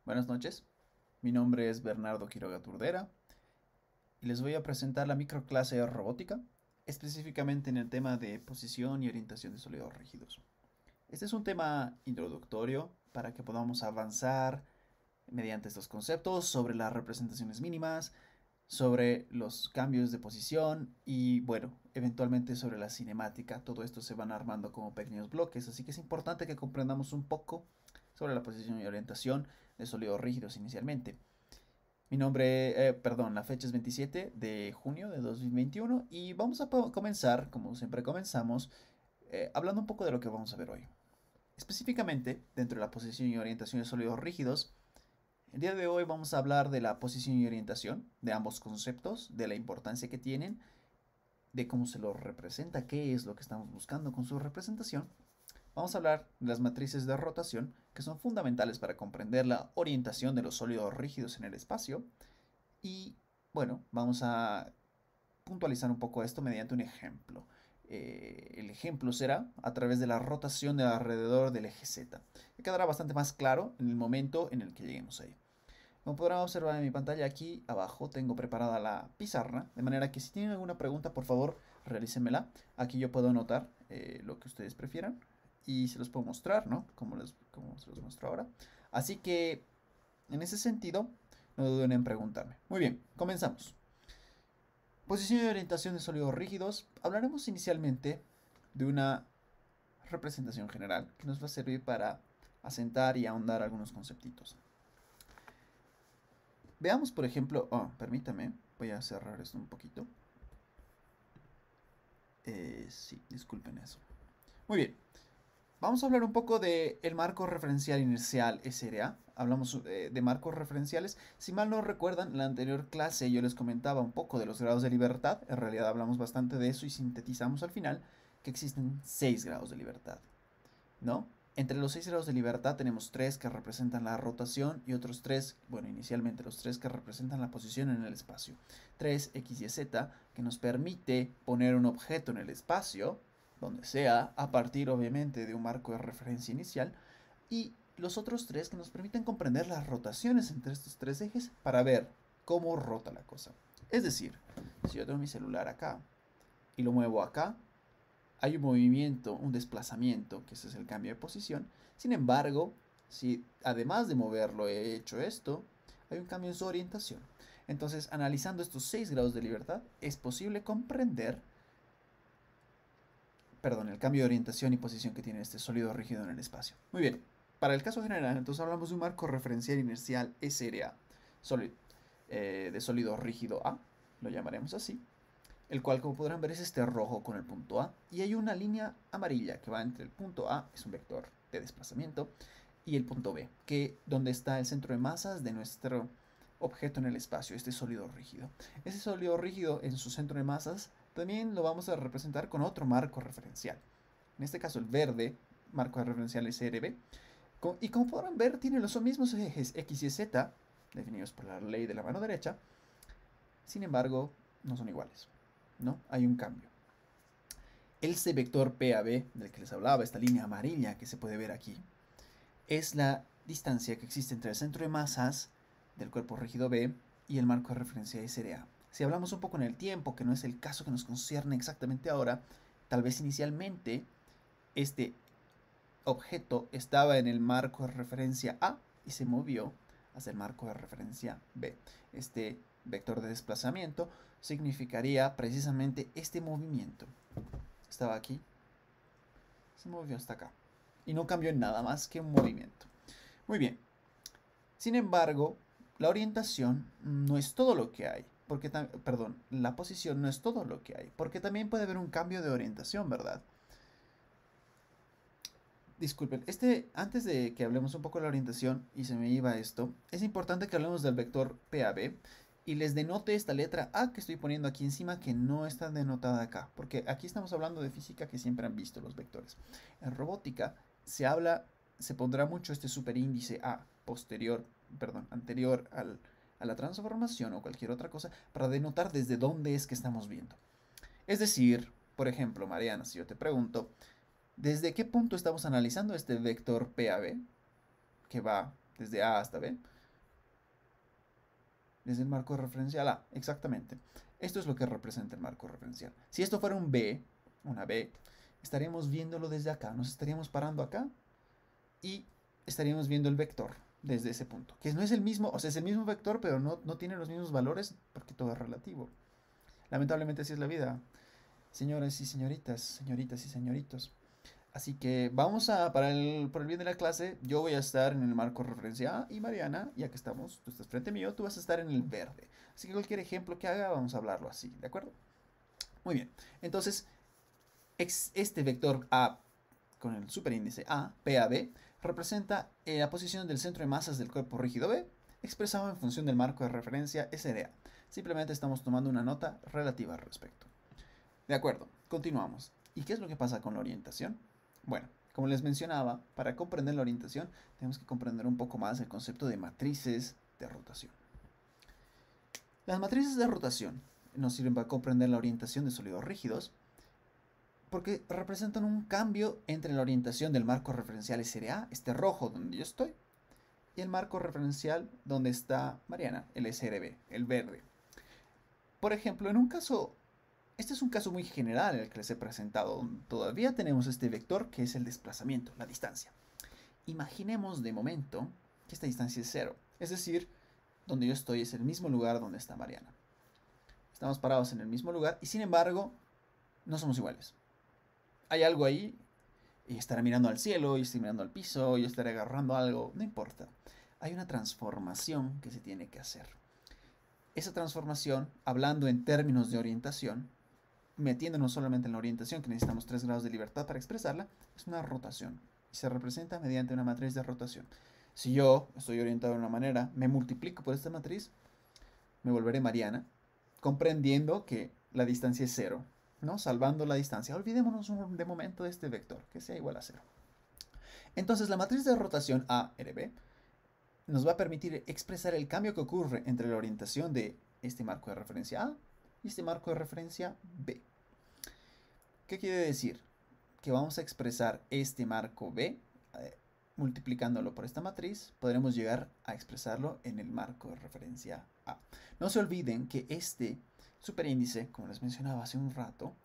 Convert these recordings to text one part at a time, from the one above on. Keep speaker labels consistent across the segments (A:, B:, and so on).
A: Buenas noches, mi nombre es Bernardo Quiroga Turdera y les voy a presentar la microclase de robótica, específicamente en el tema de posición y orientación de sólidos rígidos. Este es un tema introductorio para que podamos avanzar mediante estos conceptos sobre las representaciones mínimas, sobre los cambios de posición y bueno, eventualmente sobre la cinemática. Todo esto se van armando como pequeños bloques, así que es importante que comprendamos un poco sobre la posición y orientación de sólidos rígidos inicialmente. La fecha es 27 de junio de 2021 y vamos a comenzar, como siempre comenzamos, hablando un poco de lo que vamos a ver hoy. Específicamente, dentro de la posición y orientación de sólidos rígidos, el día de hoy vamos a hablar de la posición y orientación, de ambos conceptos, de la importancia que tienen, de cómo se los representa, qué es lo que estamos buscando con su representación. Vamos a hablar de las matrices de rotación, que son fundamentales para comprender la orientación de los sólidos rígidos en el espacio. Y bueno, vamos a puntualizar un poco esto mediante un ejemplo. El ejemplo será a través de la rotación de alrededor del eje Z, que quedará bastante más claro en el momento en el que lleguemos ahí. Como podrán observar en mi pantalla aquí abajo tengo preparada la pizarra, de manera que si tienen alguna pregunta por favor realícenmela. Aquí yo puedo anotar lo que ustedes prefieran y se los puedo mostrar, ¿no? Como se los muestro ahora. Así que en ese sentido no duden en preguntarme. Muy bien, comenzamos. Posición y orientación de sólidos rígidos. Hablaremos inicialmente de una representación general que nos va a servir para asentar y ahondar algunos conceptitos. Veamos, por ejemplo, permítame, voy a cerrar esto un poquito. Sí, disculpen eso. Muy bien, vamos a hablar un poco del marco referencial inercial SRA. Hablamos de marcos referenciales. Si mal no recuerdan, en la anterior clase yo les comentaba un poco de los grados de libertad. En realidad hablamos bastante de eso y sintetizamos al final que existen 6 grados de libertad, ¿no? Entre los 6 grados de libertad tenemos 3 que representan la rotación y otros 3, bueno, inicialmente los 3 que representan la posición en el espacio. 3 X y Z, que nos permite poner un objeto en el espacio, donde sea, a partir obviamente de un marco de referencia inicial. Y los otros 3 que nos permiten comprender las rotaciones entre estos 3 ejes para ver cómo rota la cosa. Es decir, si yo tengo mi celular acá y lo muevo acá, hay un movimiento, un desplazamiento, que ese es el cambio de posición. Sin embargo, si además de moverlo he hecho esto, hay un cambio en su orientación. Entonces, analizando estos 6 grados de libertad, es posible comprender, perdón, el cambio de orientación y posición que tiene este sólido rígido en el espacio. Muy bien, para el caso general, entonces hablamos de un marco referencial inercial SRA, sólido, de sólido rígido A, lo llamaremos así, el cual, como podrán ver, es este rojo con el punto A, y hay una línea amarilla que va entre el punto A, es un vector de desplazamiento, y el punto B, que donde está el centro de masas de nuestro objeto en el espacio, este sólido rígido. Ese sólido rígido en su centro de masas también lo vamos a representar con otro marco referencial. En este caso el verde, marco referencial es RB, y como podrán ver tiene los mismos ejes X y Z, definidos por la ley de la mano derecha, sin embargo no son iguales, ¿no? Hay un cambio. Este vector PAB del que les hablaba, esta línea amarilla que se puede ver aquí, es la distancia que existe entre el centro de masas del cuerpo rígido B y el marco de referencia SRA. Si hablamos un poco en el tiempo, que no es el caso que nos concierne exactamente ahora, tal vez inicialmente este objeto estaba en el marco de referencia A y se movió hacia el marco de referencia B. Este vector de desplazamiento significaría precisamente este movimiento. Estaba aquí, se movió hasta acá. Y no cambió en nada más que un movimiento. Muy bien. Sin embargo, la orientación no es todo lo que hay. Perdón, la posición no es todo lo que hay. Porque también puede haber un cambio de orientación, ¿verdad? Disculpen, antes de que hablemos un poco de la orientación y se me iba esto, es importante que hablemos del vector PAB y les denote esta letra A que estoy poniendo aquí encima que no está denotada acá, porque aquí estamos hablando de física que siempre han visto los vectores. En robótica se pondrá mucho este superíndice A anterior a la transformación o cualquier otra cosa para denotar desde dónde es que estamos viendo. Es decir, por ejemplo, Mariana, si yo te pregunto, ¿desde qué punto estamos analizando este vector PAB, que va desde A hasta B? desde el marco referencial A, exactamente. Esto es lo que representa el marco referencial. Si esto fuera un B, una B, estaríamos viéndolo desde acá, nos estaríamos parando acá y estaríamos viendo el vector desde ese punto, que no es el mismo, o sea, es el mismo vector, pero no tiene los mismos valores porque todo es relativo. Lamentablemente así es la vida, señoras y señoritas, señoritas y señoritos. Así que vamos a, por el bien de la clase, yo voy a estar en el marco referencia A y Mariana, ya que estamos, tú estás frente mío, tú vas a estar en el verde. Así que cualquier ejemplo que haga, vamos a hablarlo así, ¿de acuerdo? Muy bien. Entonces, este vector A con el superíndice A, P a B, representa la posición del centro de masas del cuerpo rígido B, expresado en función del marco de referencia SDA. Simplemente estamos tomando una nota relativa al respecto. De acuerdo, continuamos. ¿Y qué es lo que pasa con la orientación? Bueno, como les mencionaba, para comprender la orientación tenemos que comprender un poco más el concepto de matrices de rotación. Las matrices de rotación nos sirven para comprender la orientación de sólidos rígidos porque representan un cambio entre la orientación del marco referencial SRA, este rojo donde yo estoy, y el marco referencial donde está Mariana, el SRB, el verde. Por ejemplo, en un caso, este es un caso muy general el que les he presentado, donde todavía tenemos este vector que es el desplazamiento, la distancia. Imaginemos de momento que esta distancia es 0, es decir, donde yo estoy es el mismo lugar donde está Mariana. Estamos parados en el mismo lugar y sin embargo no somos iguales. Hay algo ahí y estará mirando al cielo, y estoy mirando al piso, y estaré agarrando algo, no importa. Hay una transformación que se tiene que hacer. Esa transformación, hablando en términos de orientación, metiéndonos solamente en la orientación, que necesitamos 3 grados de libertad para expresarla, es una rotación. Y se representa mediante una matriz de rotación. Si yo estoy orientado de una manera, me multiplico por esta matriz, me volveré Mariana, comprendiendo que la distancia es 0, ¿no? Salvando la distancia. Olvidémonos de momento de este vector, que sea igual a 0. Entonces la matriz de rotación ARB nos va a permitir expresar el cambio que ocurre entre la orientación de este marco de referencia A y este marco de referencia B. ¿Qué quiere decir? Que vamos a expresar este marco B multiplicándolo por esta matriz, podremos llegar a expresarlo en el marco de referencia A. No se olviden que este superíndice, como les mencionaba hace un rato,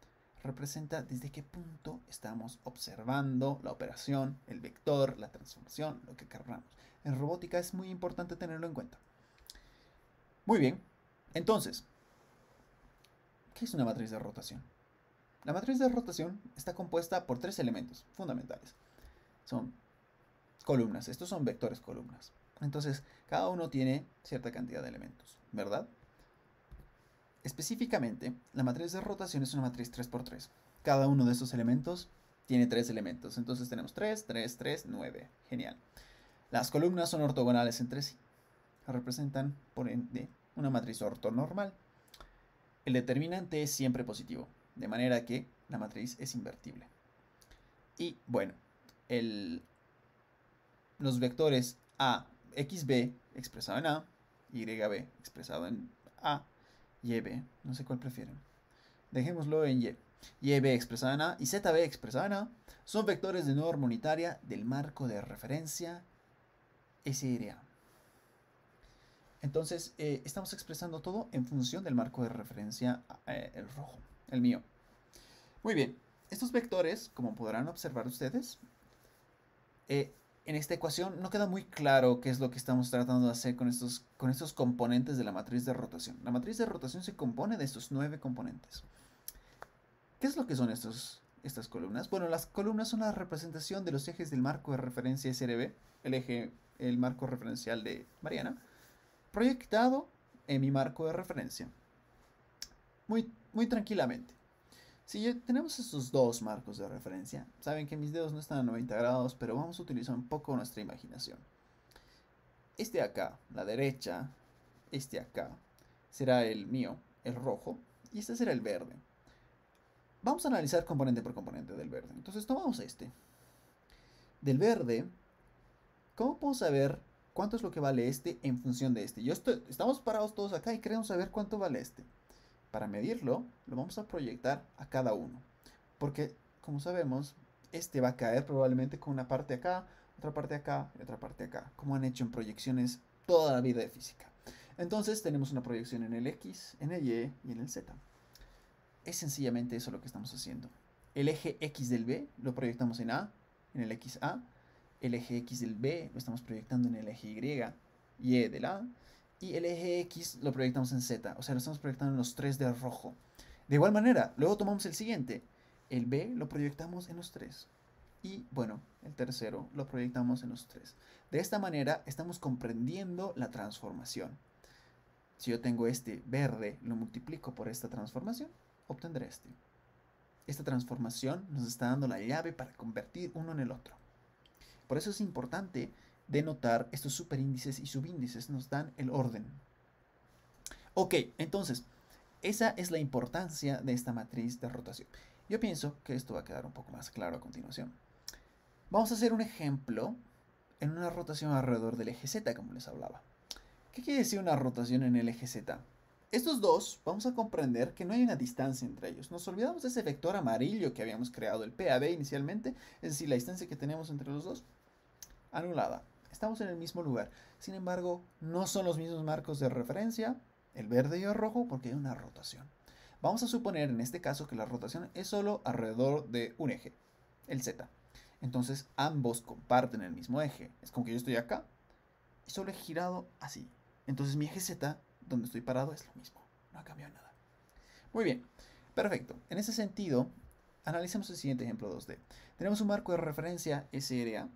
A: representa desde qué punto estamos observando la operación, el vector, la transformación, lo que querramos. En robótica es muy importante tenerlo en cuenta. Muy bien, entonces, ¿qué es una matriz de rotación? La matriz de rotación está compuesta por 3 elementos fundamentales. Son columnas, estos son vectores columnas. Entonces, cada uno tiene cierta cantidad de elementos, ¿verdad? Específicamente, la matriz de rotación es una matriz 3×3. Cada uno de estos elementos tiene 3 elementos. Entonces tenemos 3, 3, 3, 9. Genial. Las columnas son ortogonales entre sí. Representan, por ende, una matriz ortonormal. El determinante es siempre positivo, de manera que la matriz es invertible. Y bueno, los vectores A, XB expresado en A, YB expresado en A, YB, no sé cuál prefieren. Dejémoslo en Y. YB expresado en A y ZB expresado en A son vectores de norma unitaria del marco de referencia SRA. Entonces, estamos expresando todo en función del marco de referencia, el rojo, el mío. Muy bien, estos vectores, como podrán observar ustedes, en esta ecuación no queda muy claro qué es lo que estamos tratando de hacer con estos componentes de la matriz de rotación. La matriz de rotación se compone de estos 9 componentes. ¿Qué es lo que son estas columnas? Bueno, las columnas son la representación de los ejes del marco de referencia SRB, el marco referencial de Mariana, proyectado en mi marco de referencia. Muy tranquilamente. Si tenemos estos dos marcos de referencia, saben que mis dedos no están a 90 grados, pero vamos a utilizar un poco nuestra imaginación. Este acá, la derecha, este acá, será el mío, el rojo, y este será el verde. Vamos a analizar componente por componente del verde. Entonces tomamos este. Del verde, ¿cómo puedo saber cuánto es lo que vale este en función de este? Estamos parados todos acá y queremos saber cuánto vale este. Para medirlo, lo vamos a proyectar a cada uno. Porque, como sabemos, este va a caer probablemente con una parte acá, otra parte acá y otra parte acá. Como han hecho en proyecciones toda la vida de física. Entonces tenemos una proyección en el X, en el Y y en el Z. Es sencillamente eso lo que estamos haciendo. El eje X del B lo proyectamos en A, en el XA. El eje X del B lo estamos proyectando en el eje Y del A. Y el eje X lo proyectamos en Z, o sea, lo estamos proyectando en los 3 de rojo. De igual manera, luego tomamos el siguiente. El B lo proyectamos en los 3. Y bueno, el tercero lo proyectamos en los 3. De esta manera estamos comprendiendo la transformación. Si yo tengo este verde, lo multiplico por esta transformación, obtendré este. Esta transformación nos está dando la llave para convertir uno en el otro. Por eso es importante denotar estos superíndices y subíndices, nos dan el orden. Ok, entonces, esa es la importancia de esta matriz de rotación. Yo pienso que esto va a quedar un poco más claro a continuación. Vamos a hacer un ejemplo en una rotación alrededor del eje Z, como les hablaba. ¿Qué quiere decir una rotación en el eje Z? Estos dos, vamos a comprender que no hay una distancia entre ellos. Nos olvidamos de ese vector amarillo que habíamos creado, el PAB inicialmente, es decir, la distancia que tenemos entre los dos, anulada. Estamos en el mismo lugar. Sin embargo, no son los mismos marcos de referencia, el verde y el rojo, porque hay una rotación. Vamos a suponer en este caso que la rotación es solo alrededor de un eje, el Z. Entonces ambos comparten el mismo eje. Es como que yo estoy acá y solo he girado así. Entonces mi eje Z, donde estoy parado, es lo mismo. No ha cambiado nada. Muy bien, perfecto. En ese sentido, analicemos el siguiente ejemplo 2D. Tenemos un marco de referencia SRA,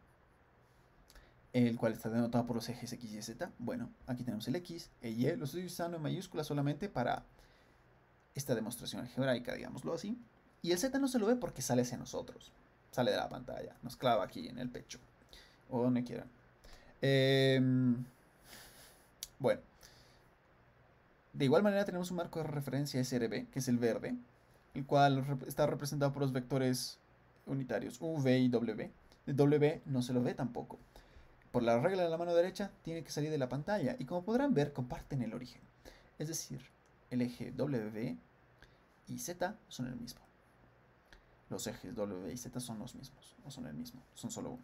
A: el cual está denotado por los ejes X y Z. Bueno, aquí tenemos el X, el Y, lo estoy usando en mayúsculas solamente para esta demostración algebraica, digámoslo así. Y el Z no se lo ve porque sale hacia nosotros. Sale de la pantalla, nos clava aquí en el pecho, o donde quieran. Bueno, de igual manera tenemos un marco de referencia SRB, que es el verde, el cual está representado por los vectores unitarios V y W. El W no se lo ve tampoco. Por la regla de la mano derecha, tiene que salir de la pantalla, y como podrán ver, comparten el origen. Es decir, el eje W y Z son el mismo. Los ejes W y Z son los mismos, no son el mismo, son solo uno.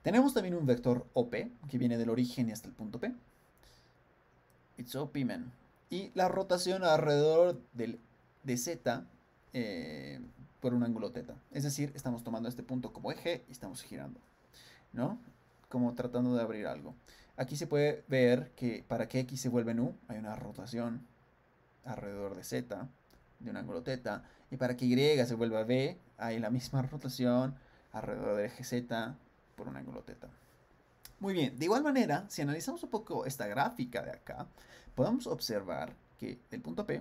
A: Tenemos también un vector OP, que viene del origen y hasta el punto P. It's OP, man. Y la rotación alrededor de Z por un ángulo θ. Es decir, estamos tomando este punto como eje y estamos girando, ¿no? Como tratando de abrir algo. Aquí se puede ver que para que X se vuelva en U, hay una rotación alrededor de Z, de un ángulo θ. Y para que Y se vuelva B, hay la misma rotación alrededor del eje Z por un ángulo θ. Muy bien, de igual manera, si analizamos un poco esta gráfica de acá, podemos observar que del punto P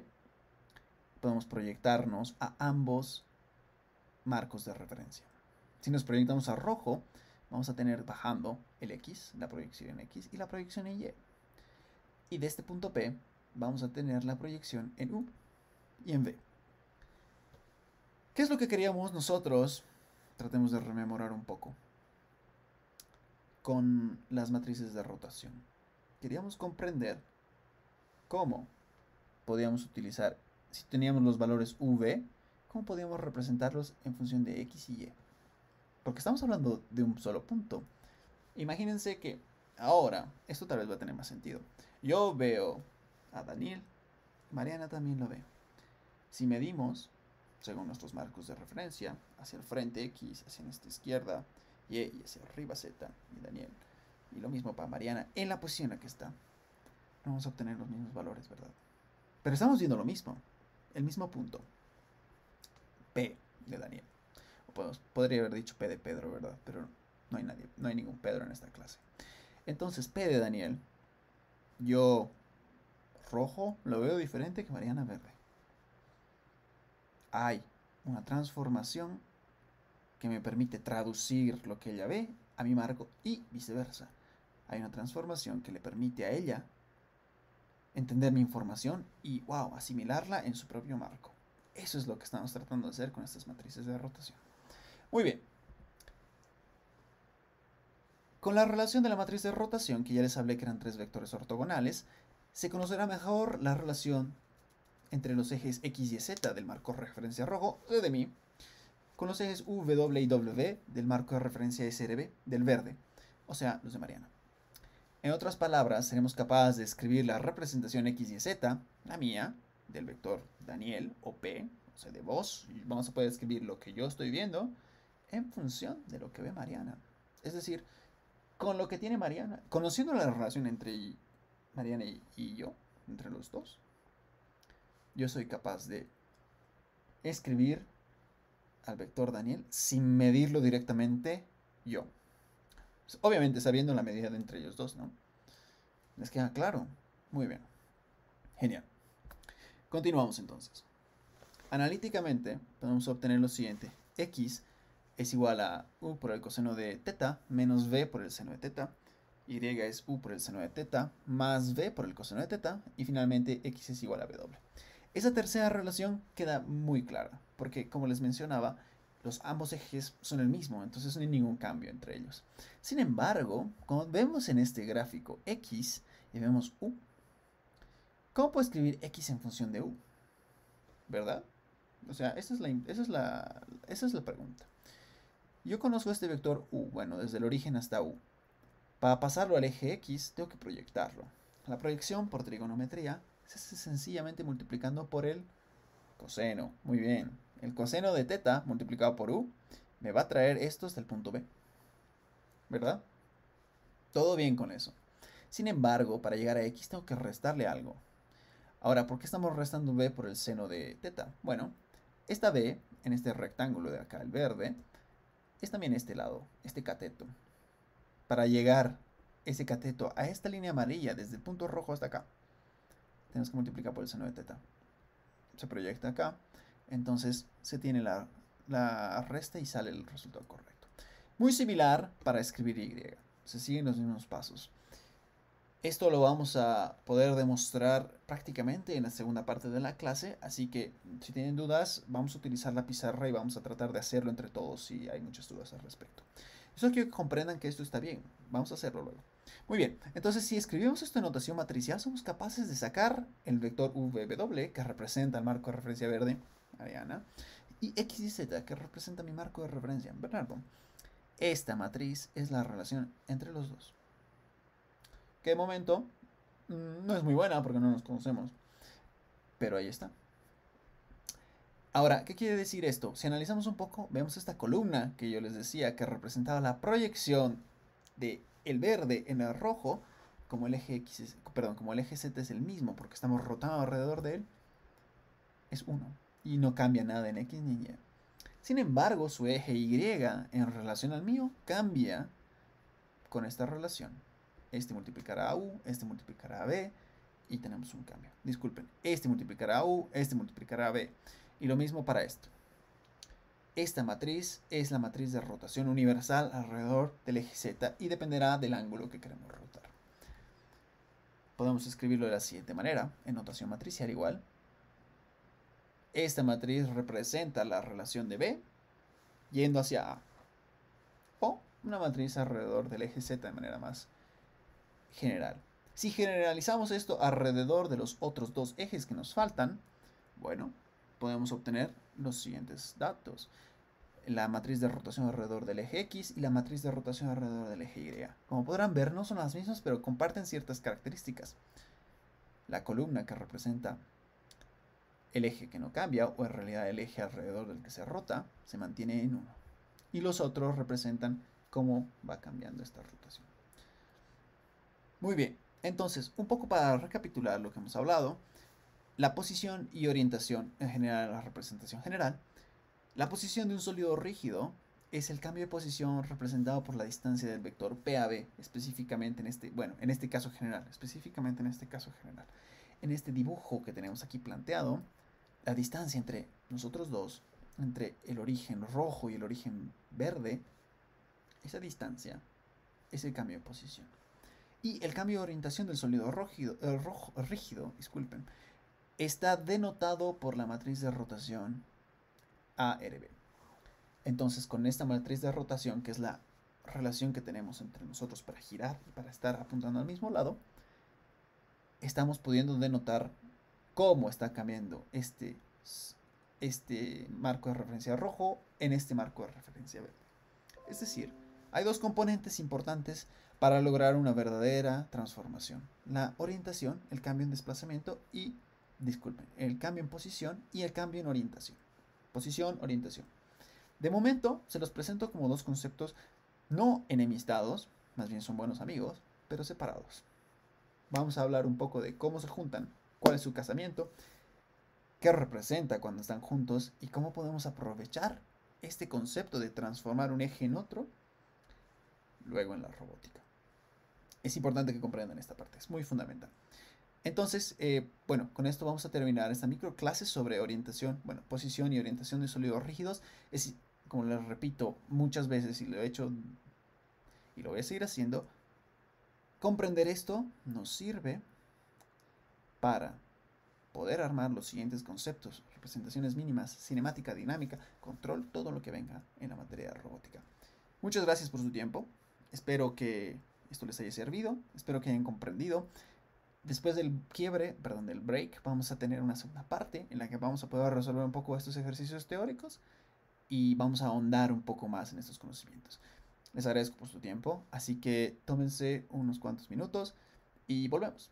A: podemos proyectarnos a ambos marcos de referencia. Si nos proyectamos a rojo, vamos a tener bajando el X, la proyección en X y la proyección en Y. Y de este punto P vamos a tener la proyección en U y en V. ¿Qué es lo que queríamos nosotros? Tratemos de rememorar un poco con las matrices de rotación. Queríamos comprender cómo podíamos utilizar, si teníamos los valores V, cómo podíamos representarlos en función de X y Y. Porque estamos hablando de un solo punto. Imagínense que ahora, esto tal vez va a tener más sentido. Yo veo a Daniel, Mariana también lo ve. Si medimos, según nuestros marcos de referencia, hacia el frente X, hacia nuestra izquierda Y y hacia arriba Z y Daniel, y lo mismo para Mariana, en la posición en la que está, no vamos a obtener los mismos valores, ¿verdad? Pero estamos viendo lo mismo, el mismo punto, P de Daniel. Podría haber dicho P de Pedro, ¿verdad? Pero no hay nadie, no hay ningún Pedro en esta clase. Entonces, P de Daniel, yo rojo lo veo diferente que Mariana verde. Hay una transformación que me permite traducir lo que ella ve a mi marco y viceversa. Hay una transformación que le permite a ella entender mi información y, wow, asimilarla en su propio marco. Eso es lo que estamos tratando de hacer con estas matrices de rotación. Muy bien. Con la relación de la matriz de rotación, que ya les hablé que eran 3 vectores ortogonales, se conocerá mejor la relación entre los ejes X y Z del marco de referencia rojo de mí, con los ejes U, W y W del marco de referencia SRB del verde, o sea, los de Mariana. En otras palabras, seremos capaces de escribir la representación x y z, la mía, del vector Daniel o P, o sea, de voz, y vamos a poder escribir lo que yo estoy viendo en función de lo que ve Mariana. Es decir, con lo que tiene Mariana, conociendo la relación entre Mariana y yo, entre los dos, yo soy capaz de escribir al vector Daniel sin medirlo directamente yo. Pues, obviamente sabiendo la medida de entre ellos dos, ¿no? ¿Les queda claro? Muy bien. Genial. Continuamos entonces. Analíticamente podemos obtener lo siguiente. X es igual a u por el coseno de teta menos v por el seno de teta. Y es u por el seno de teta más v por el coseno de teta. Y finalmente x es igual a w. Esa tercera relación queda muy clara, porque como les mencionaba, ambos ejes son el mismo, entonces no hay ningún cambio entre ellos. Sin embargo, como vemos en este gráfico x y vemos u, ¿cómo puedo escribir x en función de u? ¿Verdad? O sea, esa es la pregunta. Yo conozco este vector u, bueno, desde el origen hasta u. Para pasarlo al eje x, tengo que proyectarlo. La proyección por trigonometría se hace sencillamente multiplicando por el coseno. Muy bien. El coseno de teta multiplicado por u me va a traer esto hasta el punto B. ¿Verdad? Todo bien con eso. Sin embargo, para llegar a x tengo que restarle algo. Ahora, ¿por qué estamos restando b por el seno de teta? Bueno, esta b, en este rectángulo de acá, el verde, es también este lado, este cateto. Para llegar ese cateto a esta línea amarilla, desde el punto rojo hasta acá, tenemos que multiplicar por el seno de teta. Se proyecta acá, entonces se tiene la resta y sale el resultado correcto. Muy similar para escribir y. Se siguen los mismos pasos. Esto lo vamos a poder demostrar prácticamente en la segunda parte de la clase, así que si tienen dudas, vamos a utilizar la pizarra y vamos a tratar de hacerlo entre todos si hay muchas dudas al respecto. Eso quiero que comprendan que esto está bien, vamos a hacerlo luego. Muy bien, entonces si escribimos esto en notación matricial, somos capaces de sacar el vector VW, que representa el marco de referencia verde, Ariana, y X y Z, que representa mi marco de referencia, Bernardo. Esta matriz es la relación entre los dos, que de momento no es muy buena porque no nos conocemos, pero ahí está. Ahora, ¿qué quiere decir esto? Si analizamos un poco, vemos esta columna que yo les decía que representaba la proyección de el verde en el rojo, como el eje X, como el eje Z es el mismo porque estamos rotando alrededor de él, es 1 y no cambia nada en X ni Y. Sin embargo, su eje Y en relación al mío cambia con esta relación. Este multiplicará a U, este multiplicará a B y tenemos un cambio. Disculpen, este multiplicará a U, este multiplicará a B. Y lo mismo para esto. Esta matriz es la matriz de rotación universal alrededor del eje Z y dependerá del ángulo que queremos rotar. Podemos escribirlo de la siguiente manera, en notación matricial igual. Esta matriz representa la relación de B yendo hacia A. O una matriz alrededor del eje Z de manera más general. Si generalizamos esto alrededor de los otros dos ejes que nos faltan, bueno, podemos obtener los siguientes datos. La matriz de rotación alrededor del eje X y la matriz de rotación alrededor del eje Y. Como podrán ver, no son las mismas, pero comparten ciertas características. La columna que representa el eje que no cambia, o en realidad el eje alrededor del que se rota, se mantiene en 1. Y los otros representan cómo va cambiando esta rotación. Muy bien, entonces, un poco para recapitular lo que hemos hablado, la posición y orientación en general, la representación general. La posición de un sólido rígido es el cambio de posición representado por la distancia del vector PAB, específicamente en este caso general, En este dibujo que tenemos aquí planteado, la distancia entre nosotros dos, entre el origen rojo y el origen verde, esa distancia es el cambio de posición. Y el cambio de orientación del sólido rígido, está denotado por la matriz de rotación ARB. Entonces, con esta matriz de rotación, que es la relación que tenemos entre nosotros para girar y para estar apuntando al mismo lado, estamos pudiendo denotar cómo está cambiando este marco de referencia rojo en este marco de referencia verde. Es decir, Hay dos componentes importantes para lograr una verdadera transformación. La orientación, el cambio en desplazamiento y, disculpen, el cambio en posición y el cambio en orientación. Posición, orientación. De momento se los presento como dos conceptos no enemistados, más bien son buenos amigos, pero separados. Vamos a hablar un poco de cómo se juntan, cuál es su casamiento, qué representa cuando están juntos y cómo podemos aprovechar este concepto de transformar un eje en otro luego en la robótica. Es importante que comprendan esta parte, es muy fundamental. Entonces, bueno, con esto vamos a terminar esta microclase sobre orientación, bueno, posición y orientación de sólidos rígidos. Es, como les repito muchas veces y lo he hecho y lo voy a seguir haciendo, comprender esto nos sirve para poder armar los siguientes conceptos: representaciones mínimas, cinemática, dinámica, control, todo lo que venga en la materia de robótica. Muchas gracias por su tiempo. Espero que esto les haya servido. Espero que hayan comprendido. Después del quiebre, perdón, del break, vamos a tener una segunda parte en la que vamos a poder resolver un poco estos ejercicios teóricos y vamos a ahondar un poco más en estos conocimientos. Les agradezco por su tiempo, así que tómense unos cuantos minutos y volvemos.